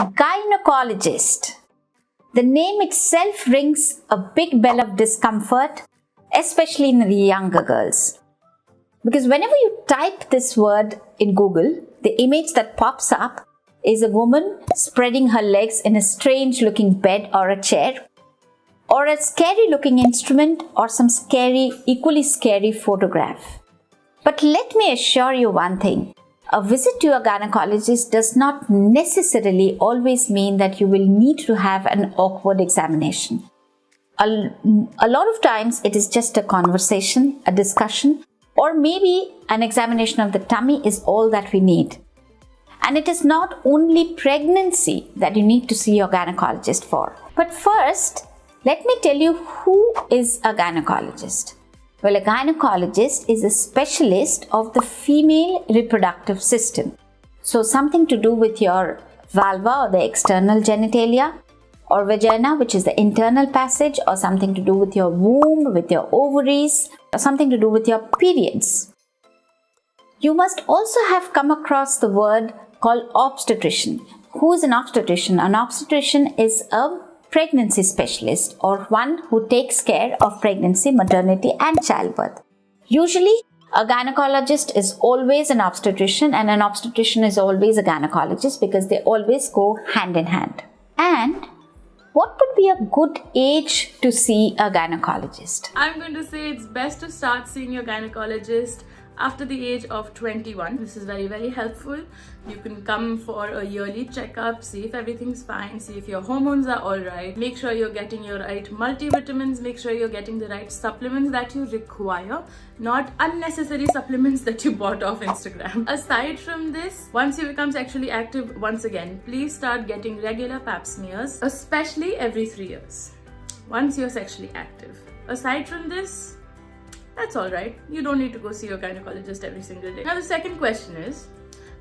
Gynecologist. The name itself rings a big bell of discomfort, especially in the younger girls. Because whenever you type this word in Google, the image that pops up is a woman spreading her legs in a strange looking bed or a chair, or a scary looking instrument, or some equally scary photograph. But let me assure you one thing. A visit to a gynecologist does not necessarily always mean that you will need to have an awkward examination. A lot of times it is just a conversation, a discussion, or maybe an examination of the tummy is all that we need. And it is not only pregnancy that you need to see your gynecologist for. But first, let me tell you who is a gynecologist. Well, a gynecologist is a specialist of the female reproductive system. So something to do with your vulva or the external genitalia, or vagina, which is the internal passage, or something to do with your womb, with your ovaries, or something to do with your periods. You must also have come across the word called obstetrician. Who is an obstetrician? An obstetrician is a pregnancy specialist, or one who takes care of pregnancy, maternity and childbirth. Usually a gynecologist is always an obstetrician and an obstetrician is always a gynecologist because they always go hand in hand. And what would be a good age to see a gynecologist? I'm going to say it's best to start seeing your gynecologist after the age of 21. This is very, very helpful. You can come for a yearly checkup, see if everything's fine, see if your hormones are alright. Make sure you're getting your right multivitamins, make sure you're getting the right supplements that you require, not unnecessary supplements that you bought off Instagram. Aside from this, once you become sexually active, once again, please start getting regular pap smears, especially every 3 years, once you're sexually active. Aside from this, that's alright. You don't need to go see your gynecologist every single day. Now the second question is,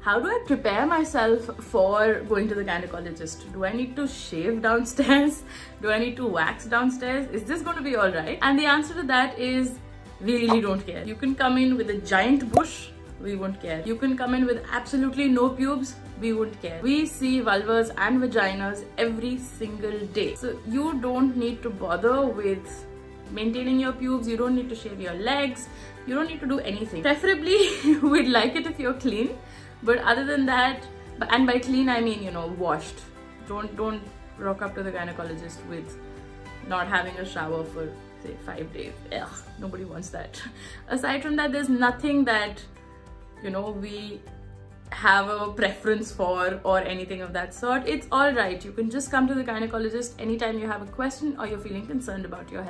how do I prepare myself for going to the gynecologist? Do I need to shave downstairs? Do I need to wax downstairs? Is this going to be alright? And the answer to that is, we really don't care. You can come in with a giant bush, we won't care. You can come in with absolutely no pubes, we won't care. We see vulvas and vaginas every single day. So you don't need to bother with maintaining your pubes, you don't need to shave your legs, you don't need to do anything. Preferably, we'd like it if you're clean, but other than that, and by clean I mean, washed. Don't rock up to the gynecologist with not having a shower for say 5 days. Ugh, nobody wants that. Aside from that, there's nothing that we have a preference for or anything of that sort. It's all right. You can just come to the gynecologist anytime you have a question or you're feeling concerned about your health.